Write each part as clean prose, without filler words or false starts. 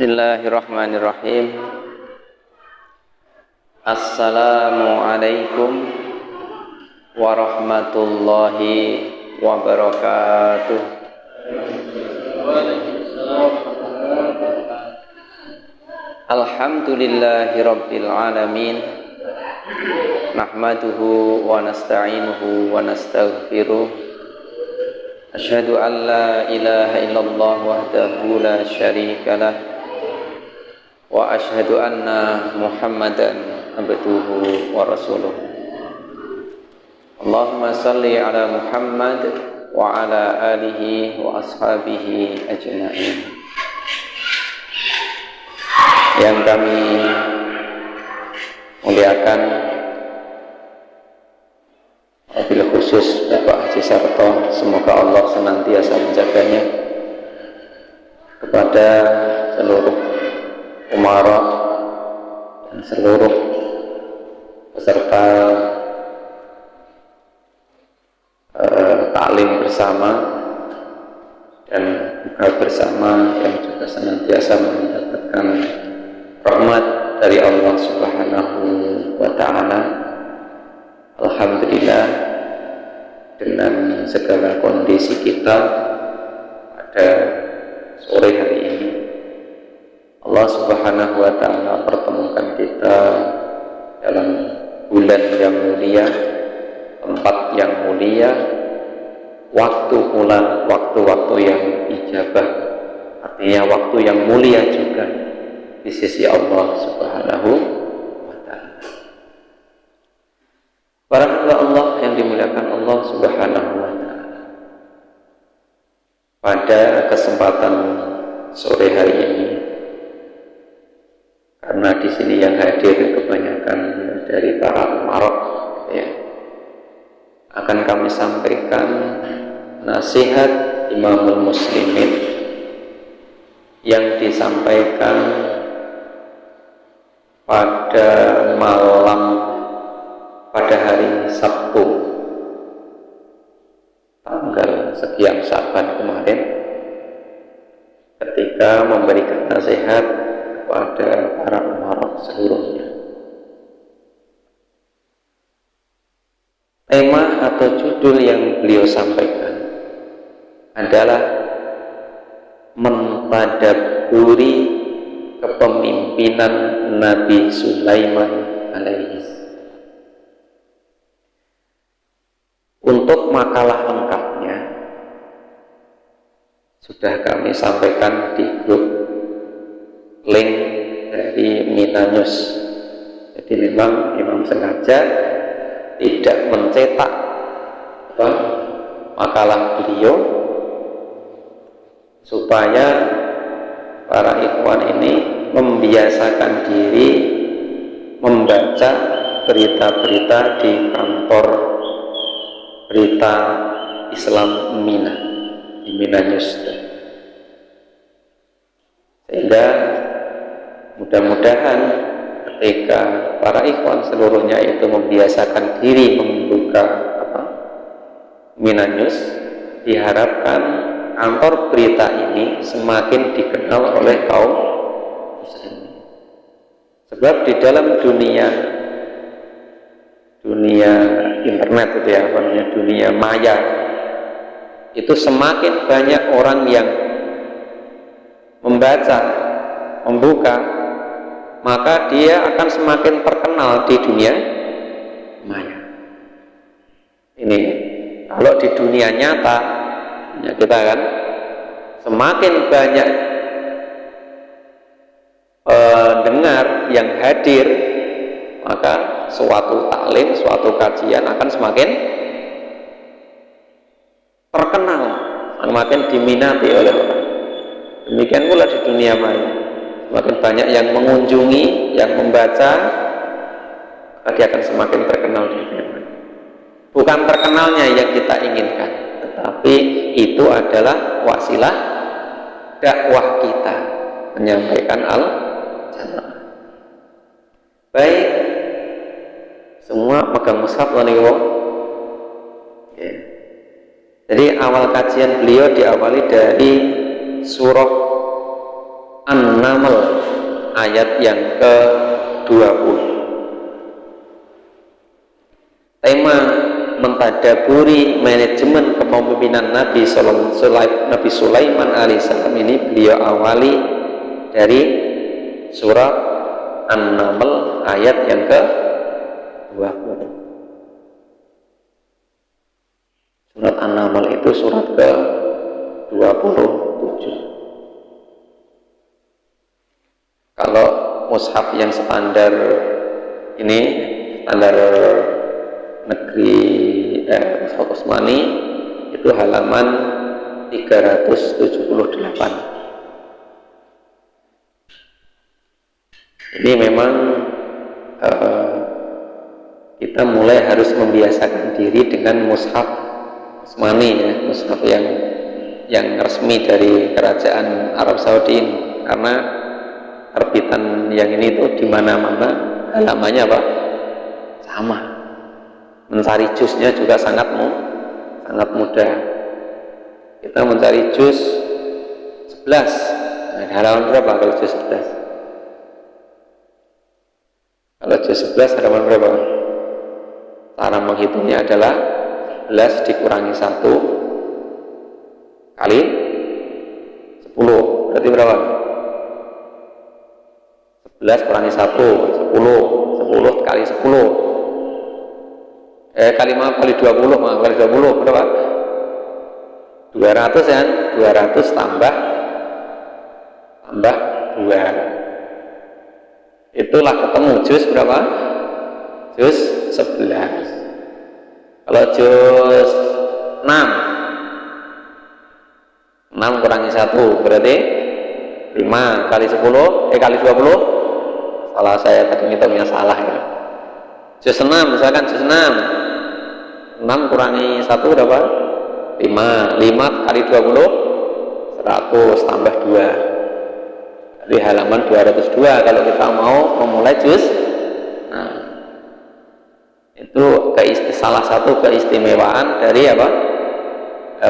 Bismillahirrahmanirrahim. Assalamualaikum warahmatullahi wabarakatuh. Alhamdulillahi rabbil alamin. Nahmaduhu wa nasta'inuhu wa nastaghfiruh. Asyhadu an la ilaha illallah wahdahu la syarika lah. Wa asyhadu anna Muhammadan abduhu wa rasuluh. Allahumma salli ala Muhammad wa ala alihi wa ashabihi ajma'in. Yang kami muliakan, wabil khusus Bapak Haji Sarto, semoga Allah senantiasa menjaganya, kepada seluruh umarah dan seluruh peserta taklim bersama dan buka bersama, yang juga senantiasa mendapatkan rahmat dari Allah Subhanahu wa ta'ala. Alhamdulillah, dengan segala kondisi kita pada sore hari ini, Allah Subhanahu wa ta'ala pertemukan kita dalam bulan yang mulia, tempat yang mulia, waktu pula waktu-waktu yang ijabah, artinya waktu yang mulia juga di sisi Allah Subhanahu wa ta'ala. Para hamba Allah yang dimuliakan Allah Subhanahu wa ta'ala, pada kesempatan sore hari ini, karena di sini yang hadir kebanyakan dari para umarok, ya, akan kami sampaikan nasihat Imamul Muslimin yang disampaikan pada malam, pada hari Sabtu tanggal sekian Syaban kemarin, ketika memberikan nasihat kepada para umarok seluruhnya. Tema atau judul yang beliau sampaikan adalah mentadabburi kepemimpinan Nabi Sulaiman alaihi. Untuk makalah lengkapnya sudah kami sampaikan di grup link dari Mina News. Jadi memang Imam sengaja tidak mencetak makalah beliau supaya para ikhwan ini membiasakan diri membaca berita-berita di kantor berita Islam Mina, di Mina News, sehingga mudah-mudahan ketika para ikhwan seluruhnya itu membiasakan diri membuka Mina News, diharapkan kantor berita ini semakin dikenal oleh kaum muslimin. Sebab di dalam dunia internet itu ya, dunia maya, itu semakin banyak orang yang membaca, membuka, maka dia akan semakin terkenal di dunia maya. Ini kalau di dunia nyata ya, kita kan semakin banyak pendengar yang hadir, maka suatu taklim, suatu kajian akan semakin terkenal, semakin diminati oleh orang. Demikian pula di dunia maya, semakin banyak yang mengunjungi, yang membaca, maka dia akan semakin terkenal di dunia maya. Bukan terkenalnya yang kita inginkan, tetapi itu adalah wasilah dakwah kita menyampaikan al-jannah. Baik, semua pegang mushaf waniwo. Jadi awal kajian beliau diawali dari surah An-Nur An-Naml ayat yang ke-20. Tema mentadaburi manajemen kepemimpinan Nabi Sulaiman alaihissalam ini beliau awali dari surat An-Naml ayat yang ke-20. Surat An-Naml itu surat ke-27. Kalau mushaf yang standar ini, standar negeri Mushaf Utsmani, itu halaman 378. Ini memang kita mulai harus membiasakan diri dengan mushaf Utsmani, ya, mushaf yang resmi dari kerajaan Arab Saudi ini, karena terbitan yang ini tuh di mana-mana halamannya apa? Sama. Mencari jusnya juga sangat mudah. Kita mencari jus 11. Nah, halaman berapa kalau jus 11? Kalau jus 11 halaman berapa? Cara menghitungnya adalah 11 dikurangi 1 kali 10. Berarti berapa? 11 kurangi 1, 10 kali 10 kali 20 berapa? 200 ya, 200 tambah 2, itulah ketemu juz berapa? Juz 11. Kalau juz 6 kurangi 1 berarti 5 kali 10 kali 20. Salah saya tadi ngitungnya salah ya. Juz 6 misalkan juz 6 kurangi 1 berapa? 5 kali 20 100 tambah 2. Jadi halaman 202 kalau kita mau memulai juz. Nah, itu salah satu keistimewaan dari apa?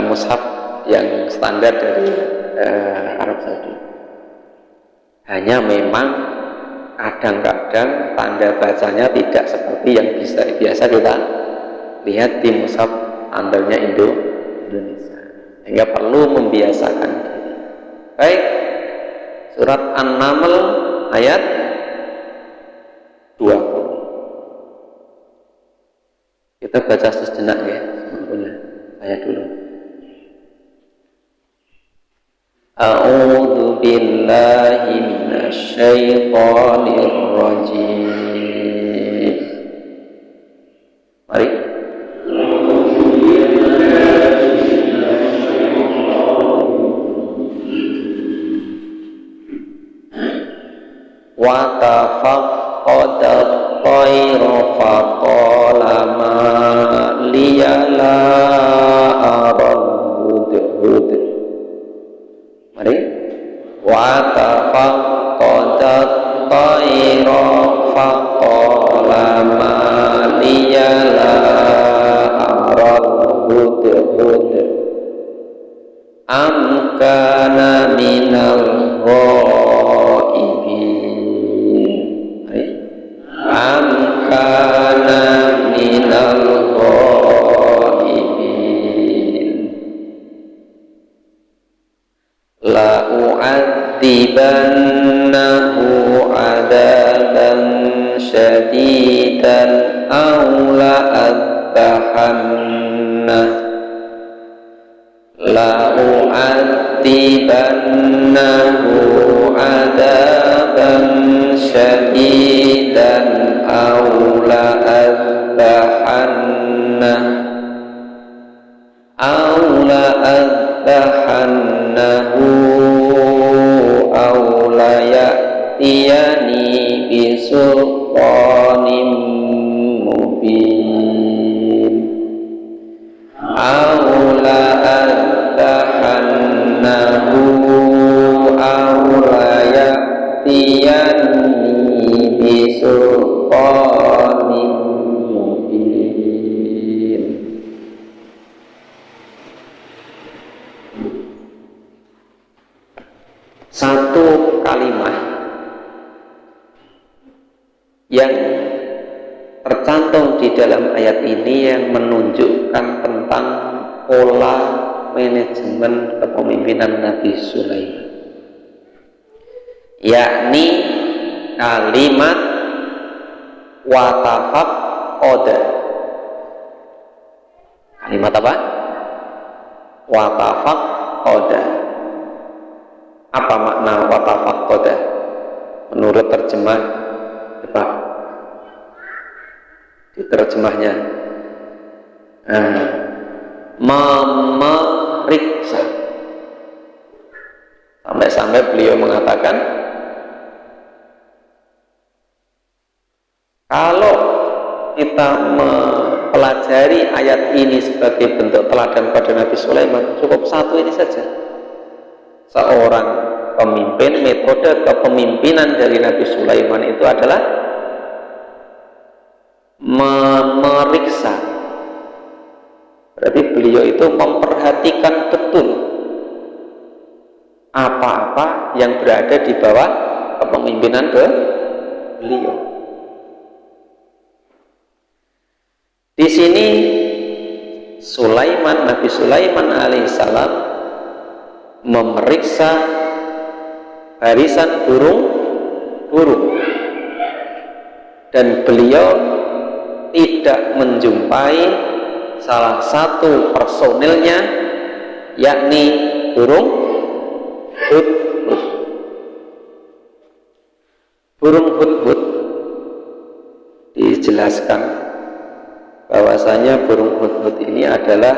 Mushaf yang standar dari Arab Saudi. Hanya memang kadang-kadang tanda bacanya tidak seperti yang biasa kita lihat di mushaf standarnya Indonesia, sehingga perlu membiasakan diri. Baik, surat An-Naml ayat 20. Kita baca sejenak ya, semampunya. Saya dulu. A'udzu billahi minasyaitonir rajim. Mari. Wa tafaqqada at-tayra faqala ma liya la aral hudhud. Mari. Wa tafaqqada at-tayra faqala ma liya la aral hudhud am kana minal ghaibin. Am kana minal ghaibin la u'adzibannahu 'adaban syadidan aw la adbahanna la u'adzibannahu 'adaban syadidan aw la adbahanna aw la ya'tiyani bisultanin mubin aw la adbahannahu aw la ya'tiyani bisultanin mubin. Satu kalimat di dalam ayat ini yang menunjukkan tentang pola manajemen kepemimpinan Nabi Sulaiman, yakni kalimat watafaqoda. Kalimat apa? Watafaqoda. Apa makna watafaqoda menurut terjemah? Coba diterjemahnya. Memeriksa. Sampai-sampai beliau mengatakan, kalau kita mempelajari ayat ini sebagai bentuk teladan pada Nabi Sulaiman, cukup satu ini saja. Seorang pemimpin, metode kepemimpinan dari Nabi Sulaiman itu adalah memeriksa. Berarti beliau itu memperhatikan betul apa-apa yang berada di bawah kepemimpinan beliau. Di sini Nabi Sulaiman alaihissalam memeriksa barisan burung dan beliau tidak menjumpai salah satu personilnya, yakni burung hudhud. Burung hudhud dijelaskan bahwasanya burung hudhud ini adalah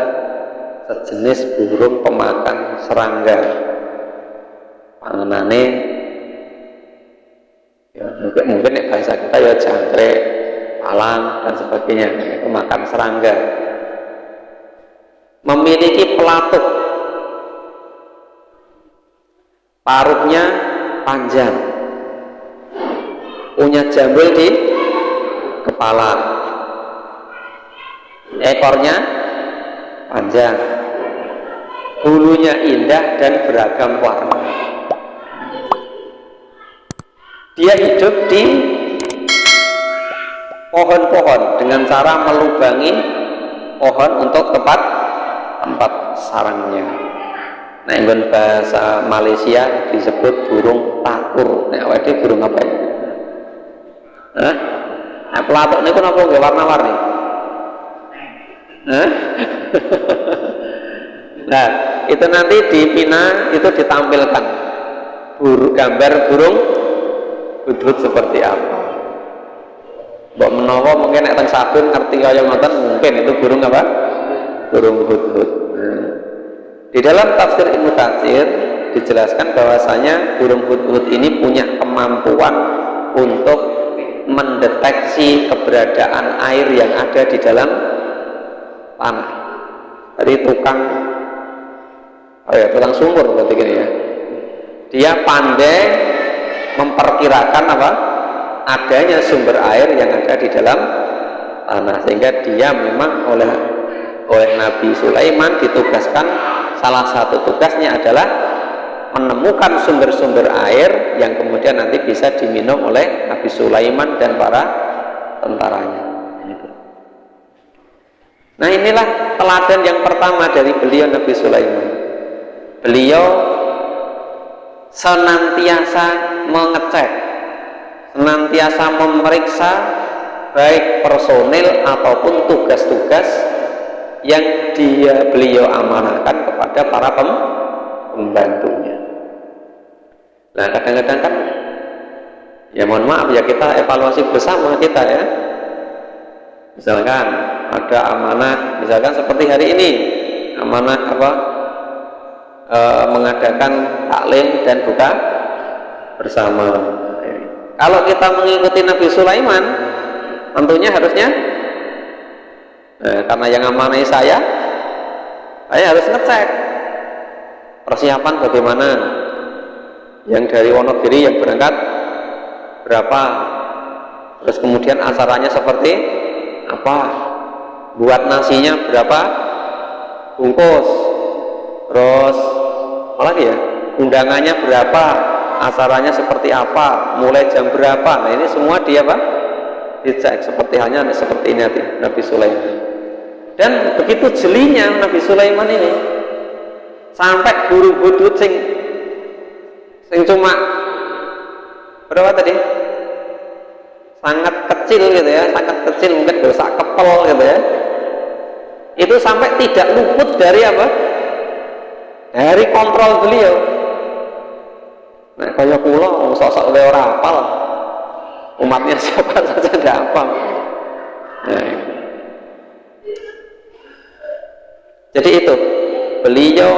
sejenis burung pemakan serangga. Panganane ya mungkin bahasa kita ya jangkrik, palang dan sebagainya, pemakan serangga. Memiliki pelatuk, paruhnya panjang, punya jambul di kepala, ekornya panjang, bulunya indah dan beragam warna. Dia hidup di pohon-pohon dengan cara melubangi pohon untuk tempat sarangnya. Nah, ini bahasa Malaysia disebut burung takur. Nah, ini burung apa ya? Nah, pelatuk ini kenapa nggak warna-warni? Nah, itu nanti di Pina itu ditampilkan gambar burung hudhud seperti apa. Mbok menawa mungkin nek teng sabun ngerti kaya ngoten, mungkin itu burung apa? Burung hudhud. Di dalam tafsir Ibnu Katsir dijelaskan bahwasanya burung hudhud ini punya kemampuan untuk mendeteksi keberadaan air yang ada di dalam tanah. Jadi tukang sumur berarti gini ya. Dia pandai memperkirakan apa? Adanya sumber air yang ada di dalam tanah, sehingga dia memang oleh Nabi Sulaiman ditugaskan, salah satu tugasnya adalah menemukan sumber-sumber air yang kemudian nanti bisa diminum oleh Nabi Sulaiman dan para tentaranya. Nah, inilah teladan yang pertama dari beliau, Nabi Sulaiman. Beliau senantiasa mengecek, senantiasa memeriksa baik personil ataupun tugas-tugas yang beliau amanahkan kepada para pembantunya. Nah, kadang-kadang kan ya mohon maaf ya, kita evaluasi bersama kita ya. Misalkan ada amanah, misalkan seperti hari ini amanah apa, mengadakan taklim dan buka bersama. Kalau kita mengikuti Nabi Sulaiman, tentunya harusnya karena yang amanahi saya harus ngecek persiapan bagaimana. Yang dari Wonogiri yang berangkat berapa, terus kemudian acaranya seperti apa, buat nasinya berapa bungkus, terus apa lagi ya, undangannya berapa, acaranya seperti apa, mulai jam berapa. Nah, ini semua dia dicek seperti ini Nabi Sulaiman. Dan begitu jelinya Nabi Sulaiman ini, sampai guru hudud sing cuma berapa tadi? Sangat kecil gitu ya, sangat kecil, mungkin dosa kepel gitu ya. Itu sampai tidak luput dari apa? Dari kontrol beliau. Nah, kaya kula sosok ora hafal. Umatnya siapa saja tidak hafal. Nah, jadi itu, beliau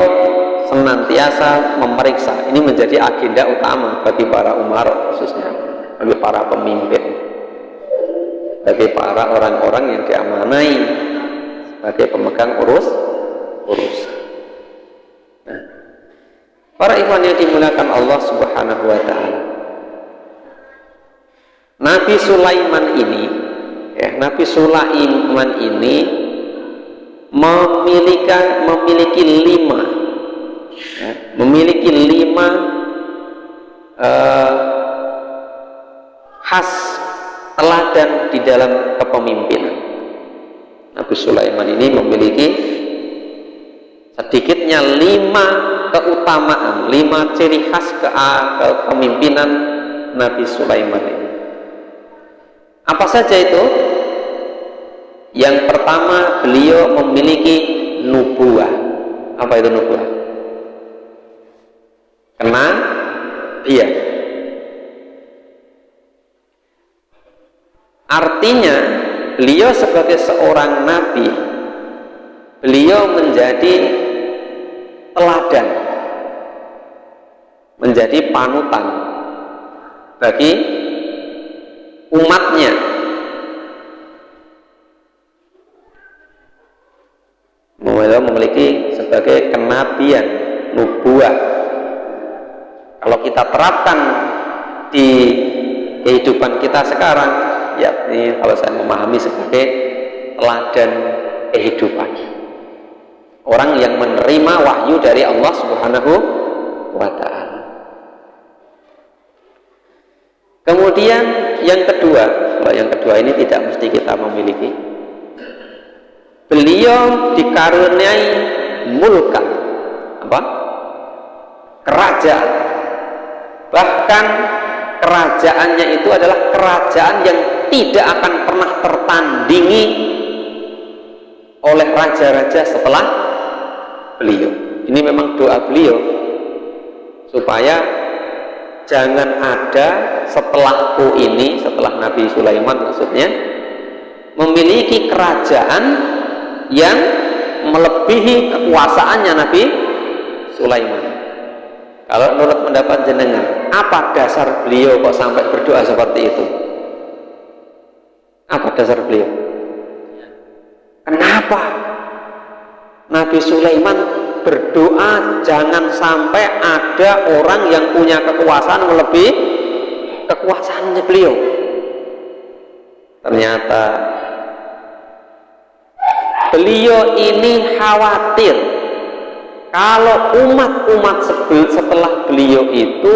senantiasa memeriksa. Ini menjadi agenda utama bagi para umar, khususnya bagi para pemimpin, bagi para orang-orang yang diamanai sebagai pemegang urus. Nah, para ikhwan yang dimuliakan Allah Subhanahu wa Ta'ala, Nabi Sulaiman ini memiliki lima khas teladan di dalam kepemimpinan. Nabi Sulaiman ini memiliki sedikitnya 5 keutamaan, 5 ciri khas kepemimpinan Nabi Sulaiman ini. Apa saja itu? Yang pertama, beliau memiliki nubuah. Apa itu nubuah? Iya. Artinya, beliau sebagai seorang nabi, beliau menjadi teladan, menjadi panutan bagi umatnya. Beliau memiliki sebagai kenabian, nubuah. Kalau kita terapkan di kehidupan kita sekarang, yakni kalau saya memahami sebagai teladan kehidupan, orang yang menerima wahyu dari Allah Subhanahu wa Ta'ala. Kemudian yang kedua ini tidak mesti kita memiliki. Beliau dikaruniai mulkan, kerajaan. Bahkan kerajaannya itu adalah kerajaan yang tidak akan pernah tertandingi oleh raja-raja setelah beliau. Ini memang doa beliau supaya jangan ada setelahku ini, setelah Nabi Sulaiman maksudnya, memiliki kerajaan yang melebihi kekuasaannya Nabi Sulaiman. Kalau menurut pendapat jenengan, apa dasar beliau kok sampai berdoa seperti itu? Apa dasar beliau? Kenapa Nabi Sulaiman berdoa jangan sampai ada orang yang punya kekuasaan melebihi kekuasaannya beliau? Ternyata beliau ini khawatir kalau umat-umat setelah beliau itu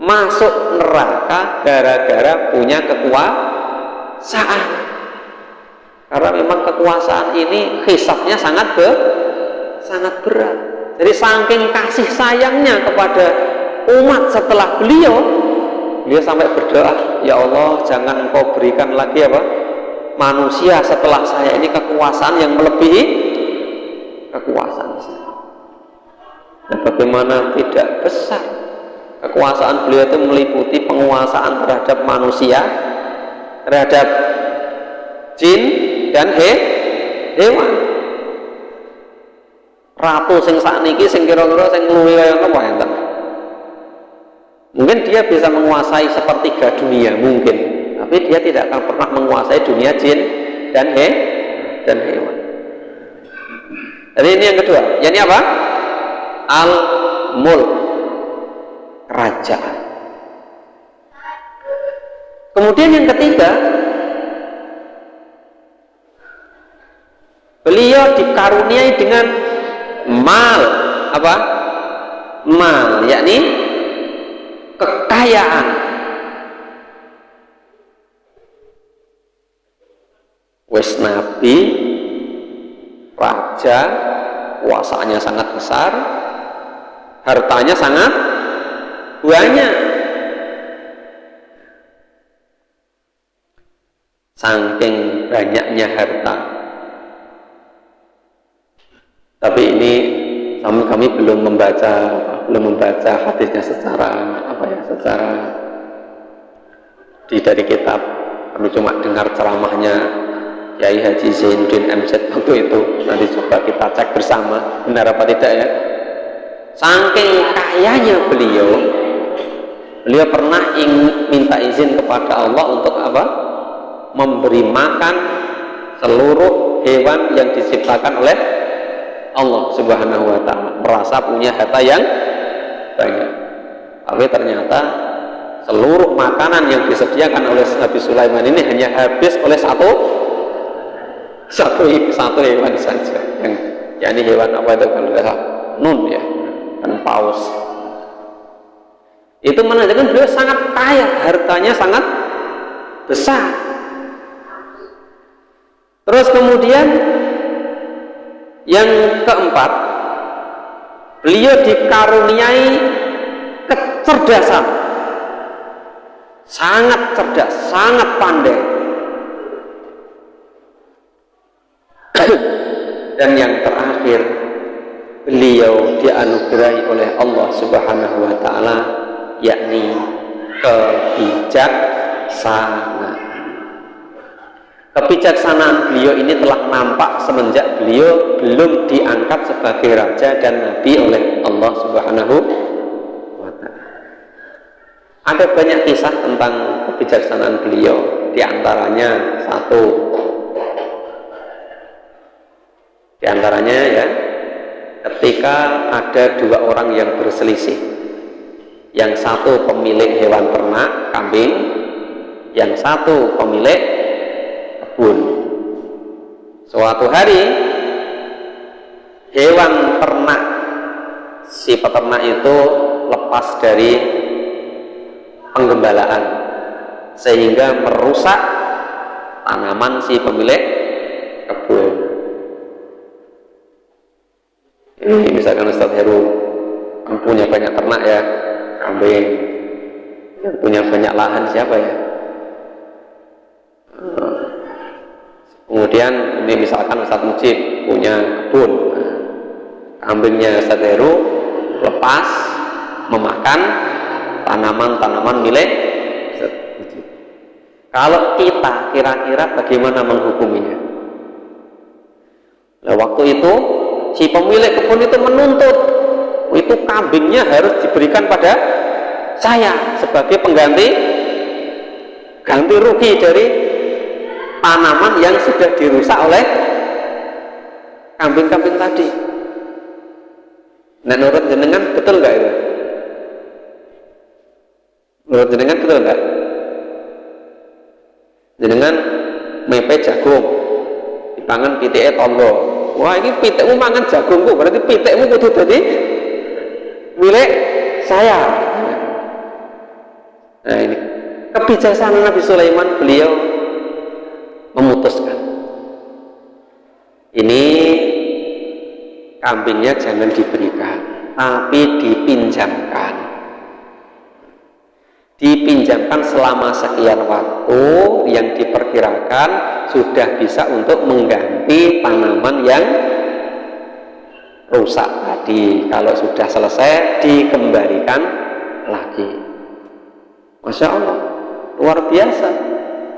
masuk neraka gara-gara punya kekuasaan. Karena memang kekuasaan ini hisabnya sangat berat. Jadi saking kasih sayangnya kepada umat setelah beliau sampai berdoa, ya Allah, jangan Engkau berikan lagi manusia setelah saya ini kekuasaan yang melebihi kekuasaan saya. Nah, bagaimana tidak besar kekuasaan beliau itu meliputi penguasaan terhadap manusia, terhadap jin dan hewan. Ratu sing sakniki sing kira-kira sing luwih kaya apa enten. Mungkin dia bisa menguasai sepertiga dunia mungkin, tapi dia tidak akan pernah menguasai dunia jin dan hewan. Jadi ini yang kedua. Yang ini apa? Al-Mulk, kerajaan. Kemudian yang ketiga, beliau dikaruniai dengan mal, mal, yakni kekayaan. wis nabi, raja, kuasanya sangat besar, hartanya sangat banyak. Saking banyaknya harta. Tapi ini kami belum membaca hadisnya secara dari kitab. Kami cuma dengar ceramahnya Kiai Haji Zainuddin MZ waktu itu. Nanti coba kita cek bersama benar apa tidak ya. Saking kayanya beliau pernah minta izin kepada Allah untuk apa? Memberi makan seluruh hewan yang diciptakan oleh Allah Subhanahu wa ta'ala. Merasa punya harta yang banyak, tapi ternyata seluruh makanan yang disediakan oleh Nabi Sulaiman ini hanya habis oleh satu hewan saja, yang yakni hewan apa itu kalau tidak salah nun ya, kan paus. Itu menandakan beliau sangat kaya, hartanya sangat besar. Terus kemudian yang keempat, beliau dikaruniai kecerdasan, sangat cerdas, sangat pandai. Dan yang terakhir, beliau dianugerahi oleh Allah Subhanahu wa ta'ala, yakni kebijaksanaan. Kebijaksanaan beliau ini telah nampak semenjak beliau belum diangkat sebagai raja dan nabi oleh Allah Subhanahu wa ta'ala. Ada banyak kisah tentang kebijaksanaan beliau. Di antaranya ya, ketika ada dua orang yang berselisih. Yang satu pemilik hewan ternak, kambing, yang satu pemilik kebun. Suatu hari hewan ternak si peternak itu lepas dari penggembalaan sehingga merusak tanaman si pemilik kebun. Ini misalkan Ustadz Heru punya banyak ternak ya, kambing, yang punya banyak lahan siapa ya? Kemudian ini misalkan Ustadz Mujib punya kebun, kambingnya Ustadz Heru lepas memakan tanaman-tanaman milik Ustadz Mujib. Kalau kita kira-kira bagaimana menghukuminya? Nah, waktu itu si pemilik kebun itu menuntut, itu kambingnya harus diberikan pada saya sebagai ganti rugi dari tanaman yang sudah dirusak oleh kambing-kambing tadi. Nah, menurut jenengan betul nggak itu? Menurut jenengan betul nggak? Jenengan mepe jagung, dipangan pitike tonggo. Wah, ini pitikmu mangan jagungku, berarti pitikmu kudu dadi milik saya. Nah, ini kebijaksanaan Nabi Sulaiman, beliau memutuskan ini kambingnya jangan diberikan, tapi dipinjamkan selama sekian waktu yang diperkirakan sudah bisa untuk mengganti tanaman yang rusak tadi. Kalau sudah selesai dikembalikan lagi. Masya Allah, luar biasa.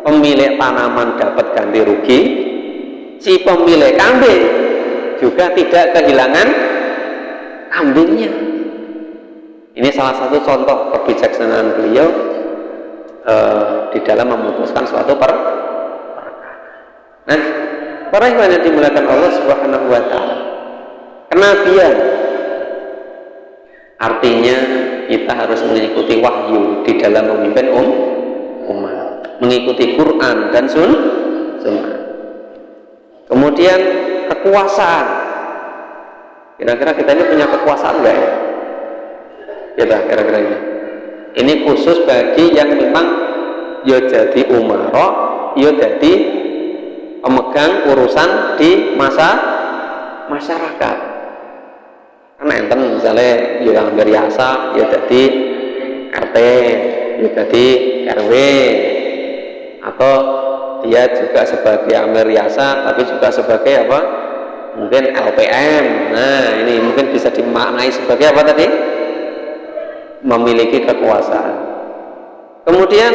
Pemilik tanaman dapat ganti rugi, si pemilik kambing juga tidak kehilangan kambingnya. Ini salah satu contoh kebijaksanaan beliau di dalam memutuskan suatu perkara. Nah, para ikhwan yang dimuliakan Allah Subhanahu wa ta'ala, kenabian artinya kita harus mengikuti wahyu di dalam memimpin umat, mengikuti Quran dan Sunnah. Kemudian kekuasaan, kira-kira kita ini punya kekuasaan enggak ya? Kira-kira ini khusus bagi yang memang ya jadi umara, ya jadi pemegang memegang urusan di masyarakat. Karena enten misalnya yang biasa ya jadi RT, ya jadi RW, atau dia juga sebagai amir riasa tapi juga sebagai apa? Mungkin LPM. Nah, ini mungkin bisa dimaknai sebagai apa tadi? Memiliki kekuasaan. Kemudian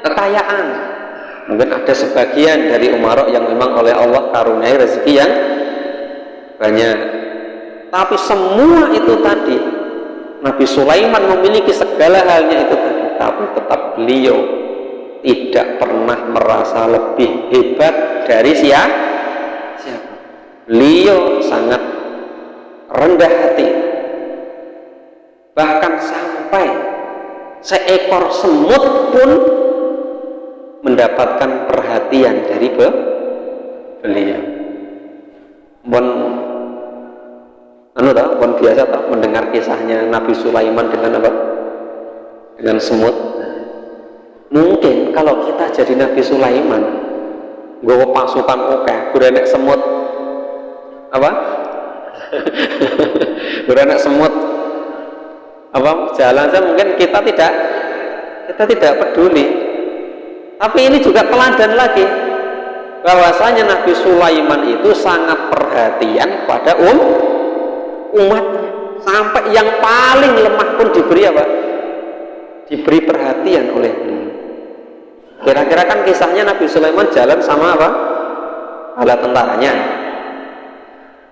kekayaan. Mungkin ada sebagian dari umarok yang memang oleh Allah karuniai rezeki yang banyak. Tapi semua itu tadi, Nabi Sulaiman memiliki segala halnya itu tadi, tapi tetap beliau tidak pernah merasa lebih hebat dari siapa. Beliau sangat rendah hati, bahkan sampai seekor semut pun mendapatkan perhatian dari beliau. Bon biasa tak mendengar kisahnya Nabi Sulaiman dengan apa? Dengan semut. Mungkin kalau kita jadi Nabi Sulaiman, gue pasukan berenek semut apa? Berenek semut apa? Jalan saja mungkin kita tidak peduli. Tapi ini juga teladan lagi bahwasanya Nabi Sulaiman itu sangat perhatian pada umatnya, sampai yang paling lemah pun diberi apa? Diberi perhatian oleh beliau. Kira-kira kan kisahnya Nabi Sulaiman jalan sama apa? Bala tentaranya.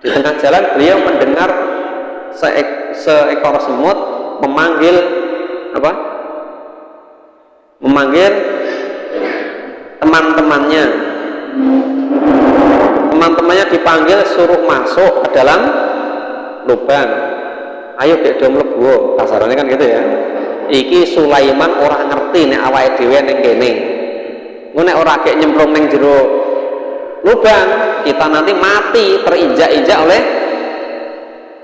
Di tengah jalan beliau mendengar seekor semut memanggil apa? Memanggil teman-temannya. Teman-temannya dipanggil suruh masuk ke dalam lubang. Ayo gek do mlebu, kasarannya kan gitu ya. Iki Sulaiman ora ngerti nek awake dhewe ning kene. Ngono nek ora gek nyemplung ning jero lubang, kita nanti mati terinjak-injak oleh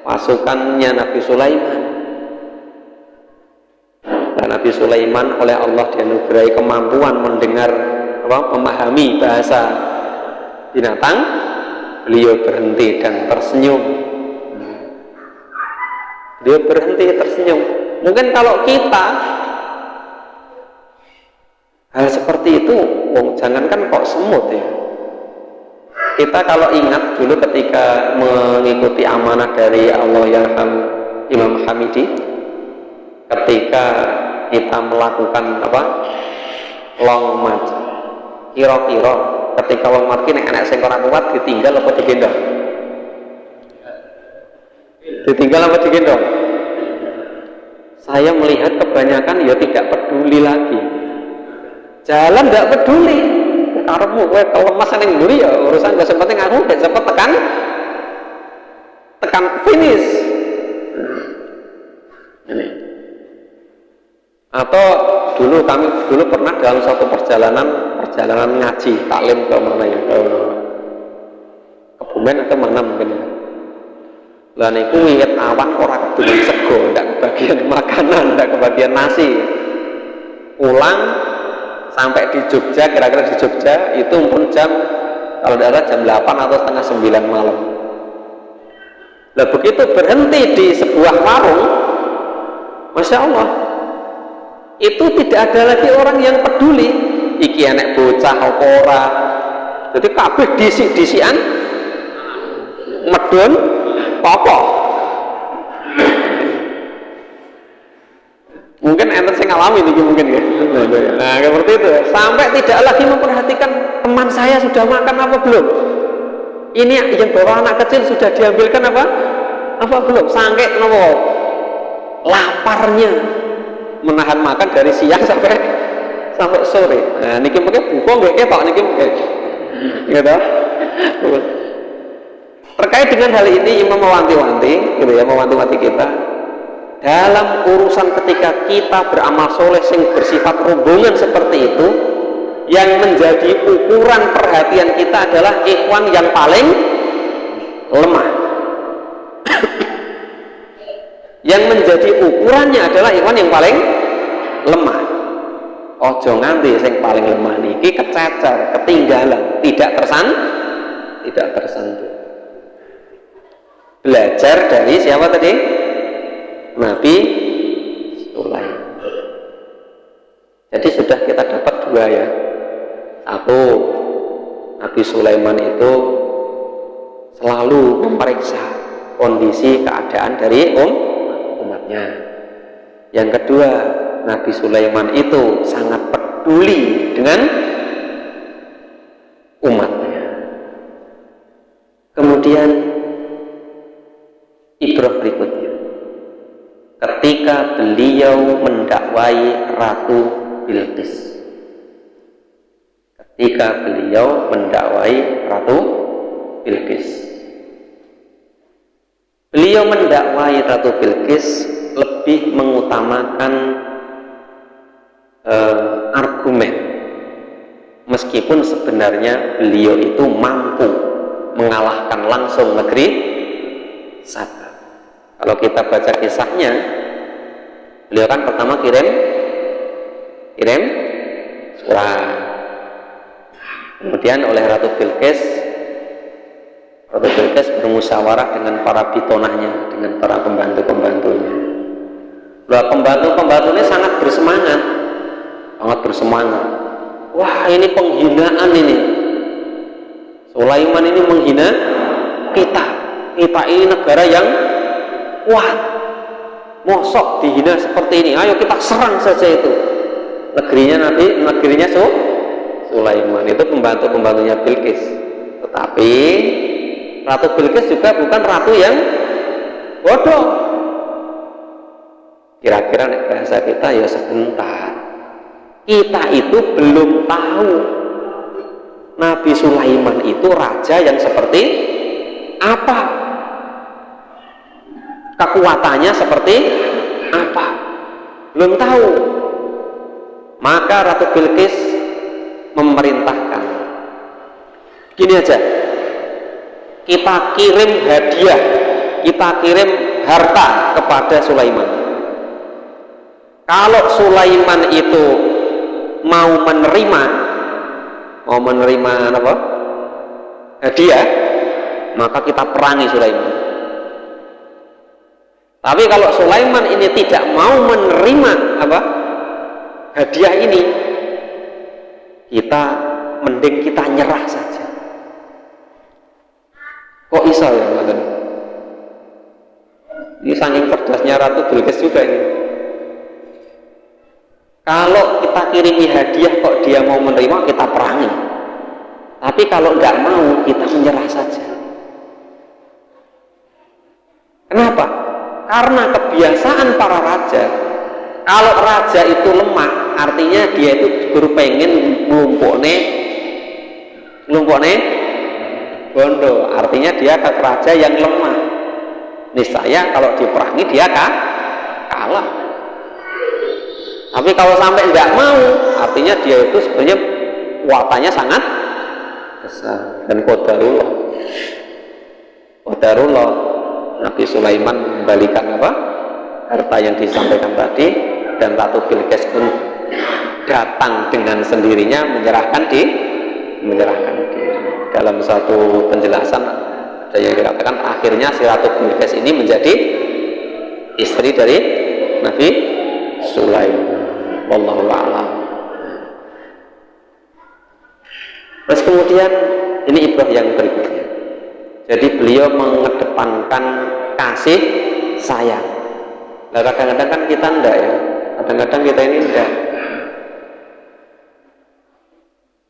pasukannya Nabi Sulaiman. Dan Nabi Sulaiman oleh Allah dianugerahi kemampuan mendengar memahami bahasa binatang. Beliau berhenti dan tersenyum. Dia berhenti tersenyum. Mungkin kalau kita hal seperti itu, jangankan kok semut ya. Kita kalau ingat dulu ketika mengikuti amanah dari Allah yang Imam Hamidi, ketika kita melakukan apa? Long march. Kira-kira ketika long march nek anak sing ora kuat ditinggal apa digendong? Ditinggal apa digendong? Saya melihat kebanyakan ya tidak peduli lagi. Jalan tidak peduli. Karepmu kowe kelemas ning mburi ya urusan gak penting, aku gak sempat tekan finish. Ini. Atau kami dulu pernah dalam suatu perjalanan ngaji, taklim ke mana ya? Ke Kebumen atau mana mungkin ya. Lah niku wiwit awan ora keduman sego, ndak kebagian makanan, ndak kebagian nasi. Pulang sampai di Jogja, kira-kira di Jogja itu pun jam, kalau tidak jam 8 atau setengah 9 malam. Lah begitu berhenti di sebuah warung, Masya Allah, itu tidak ada lagi orang yang peduli iki anak bocah apa ora. Jadi kabeh disi-disian medun apa? Mungkin enten sing ngalami niki mungkin ya. Nah, seperti itu. Sampai tidak lagi memperhatikan teman saya sudah makan apa belum. Ini yang bawa anak kecil sudah diambilkan apa? Apa belum? Sangke nopo? Laparnya menahan makan dari siang sampai sore. Nah, niki mungkin buka nggih ketok niki mungkin. Gitu. Terkait dengan hal ini Imam mewanti-wanti, gitu ya, mewanti-wanti kita dalam urusan ketika kita beramal soleh yang bersifat rombongan seperti itu, yang menjadi ukuran perhatian kita adalah ikhwan yang paling lemah. Yang menjadi ukurannya adalah ikhwan yang paling lemah. Ojo nganti sing paling lemah niki kececer, ketinggalan, tidak tersentuh. Belajar dari siapa tadi? Nabi Sulaiman. Jadi sudah kita dapat dua ya. Satu, Nabi Sulaiman itu selalu memeriksa kondisi keadaan dari umatnya. Yang kedua, Nabi Sulaiman itu sangat peduli dengan umatnya. Kemudian ibrah berikutnya, ketika beliau mendakwai Ratu Bilqis. Ketika beliau mendakwai Ratu Bilqis, beliau mendakwai Ratu Bilqis lebih mengutamakan argumen, meskipun sebenarnya beliau itu mampu mengalahkan langsung negeri Saba. Kalau kita baca kisahnya, beliau kan pertama kirim surat, kemudian oleh Ratu Bilqis bermusyawarah dengan para bitonahnya, dengan para pembantu-pembantunya. Pembantu ini sangat bersemangat. Wah, ini penghinaan ini. Sulaiman ini menghina kita. Kita ini negara yang kuat. Mosok dihina seperti ini. Ayo kita serang saja itu. Negerinya Sulaiman itu pembantunya Bilqis. Tetapi Ratu Bilqis juga bukan ratu yang bodoh. Kira-kira bahasa kita ya sebentar. Kita itu belum tahu Nabi Sulaiman itu raja yang seperti apa, kekuatannya seperti apa, belum tahu. Maka Ratu Bilqis memerintahkan, gini aja, kita kirim hadiah, kita kirim harta kepada Sulaiman. Kalau Sulaiman itu mau menerima apa? Hadiah, maka kita perangi Sulaiman. Tapi kalau Sulaiman ini tidak mau menerima apa? Hadiah ini, mending kita nyerah saja. Kok bisa ya, Mas? Ini saking cerdasnya Ratu Bilqis juga ini. Kalau kita kirimi hadiah kok dia mau menerima, kita perangi. Tapi kalau nggak mau, kita menyerah saja. Kenapa? Karena kebiasaan para raja, kalau raja itu lemah, artinya dia itu pengen melumpukne bondo, artinya dia raja yang lemah. Niscaya kalau diperangi dia kalah. Tapi kalau sampai nggak mau, artinya dia itu sebenarnya kuatannya sangat besar. Dan qadarullah Nabi Sulaiman membalikan apa? Harta yang disampaikan tadi, dan Ratu Bilqis pun datang dengan sendirinya menyerahkan diri. Dalam satu penjelasan ada yang dikatakan akhirnya si Ratu Bilqis ini menjadi istri dari Nabi Sulaiman. Wallahu a'lam. Terus kemudian ini ibrah yang berikutnya. Jadi beliau mengedepankan kasih sayang. Nah, kadang-kadang kan kita enggak ya. Kadang-kadang kita ini enggak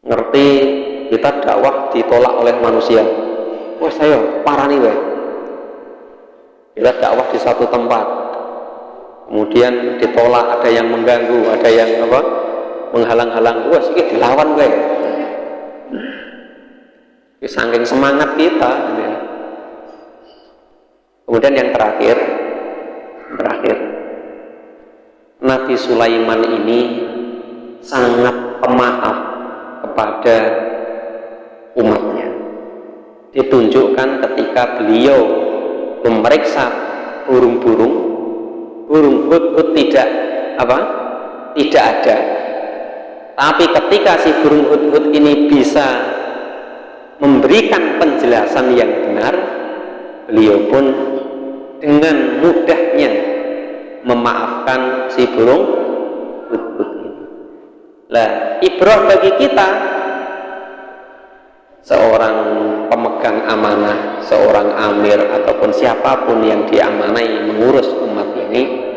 ngerti, kita dakwah ditolak oleh manusia. Wah, saya parani wae. Kita dakwah di satu tempat, kemudian ditolak, ada yang mengganggu, ada yang apa? Menghalang-halang. Wah, sikit dilawan wae. Saking semangat kita. Kemudian yang terakhir, Nabi Sulaiman ini sangat pemaaf kepada umatnya. Ditunjukkan ketika beliau memeriksa burung hudhud tidak ada, Tapi ketika si burung hudhud ini bisa memberikan penjelasan yang benar, beliau pun dengan mudahnya memaafkan si burung hudhud ini. Lah, ibrah bagi kita, seorang pemegang amanah, seorang amir ataupun siapapun yang diamanai mengurus umat ini,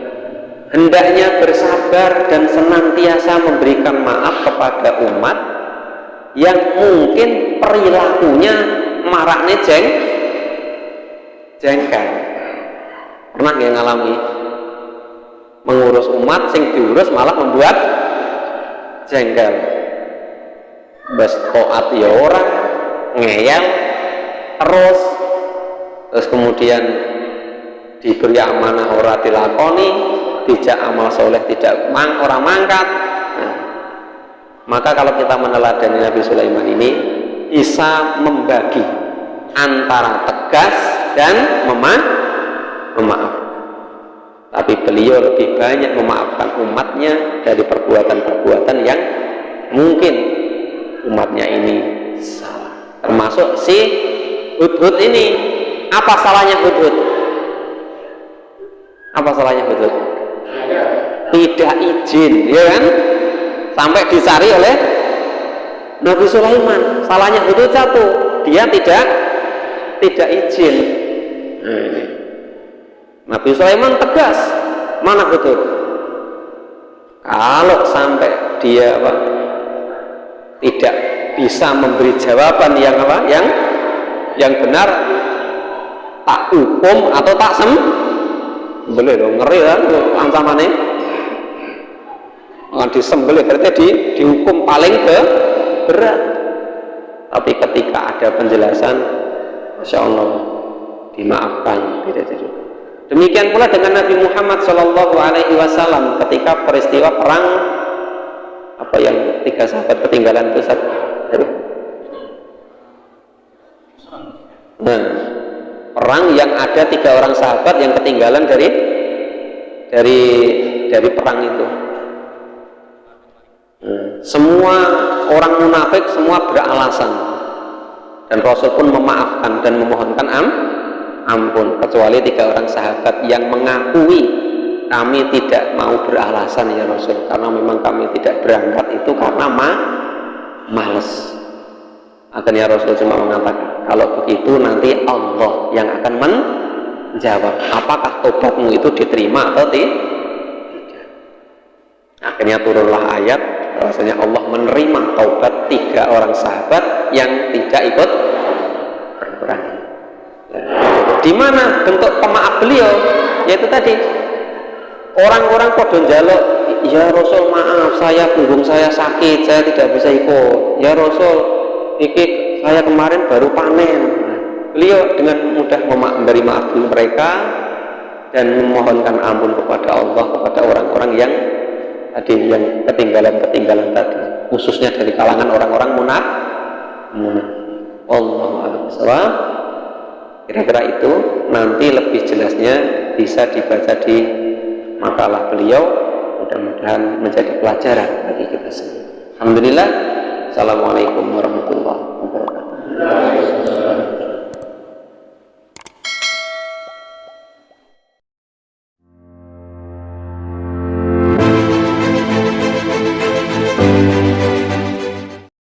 hendaknya bersabar dan senantiasa memberikan maaf kepada umat yang mungkin perilakunya maraknya jengkel. Pernah nggak ngalami mengurus umat sing diurus malah membuat jengkel? Bes toat ya orang ngeyel terus kemudian diberi amanah ora dilakoni, dijak amal soleh tidak orang mangkat. Nah, maka kalau kita meneladani Nabi Sulaiman ini bisa membagi antara tegas dan memaaf. Tapi beliau lebih banyak memaafkan umatnya dari perbuatan-perbuatan yang mungkin umatnya ini salah. Termasuk si hudhud ini. Apa salahnya hudhud? Apa salahnya hudhud? Tidak izin, ya kan? Sampai dicari oleh Nabi Sulaiman. Salahnya hudhud satu, dia tidak izin. Nabi Sulaiman tegas, mana hudhud? Kalau sampai dia tidak bisa memberi jawaban yang yang benar, tak hukum atau tak boleh dong, ngeri kan ancamannya. Disembelih berarti dihukum paling berat. Tapi ketika ada penjelasan, Masya Allah, dimaafkan, tidak jadi. Demikian pula dengan Nabi Muhammad SAW ketika peristiwa perang apa yang 3 sahabat ketinggalan itu perang yang ada 3 orang sahabat yang ketinggalan dari perang itu. Semua orang munafik semua beralasan, dan Rasul pun memaafkan dan memohonkan ampun, kecuali 3 orang sahabat yang mengakui, kami tidak mau beralasan ya Rasul, karena memang kami tidak berangkat itu karena males. Akhirnya Rasul cuma mengatakan, kalau begitu nanti Allah yang akan menjawab apakah tobatmu itu diterima atau tidak. Akhirnya turunlah ayat bahwasanya Allah menerima taubat 3 orang sahabat yang tidak ikut berperang. Di mana bentuk pemaaf beliau? Yaitu tadi, orang-orang podo njaluk, ya Rasul maaf, punggung saya sakit, saya tidak bisa ikut. Ya Rasul, iki saya kemarin baru panen. Beliau dengan mudah memberi maaf mereka dan memohonkan ampun kepada Allah, kepada orang-orang yang tadi yang ketinggalan tadi, khususnya dari kalangan orang-orang munafik. Allahu a'lam. Kira-kira itu nanti lebih jelasnya bisa dibaca di makalah beliau, mudah-mudahan menjadi pelajaran bagi kita semua. Alhamdulillah. Assalamualaikum warahmatullahi wabarakatuh.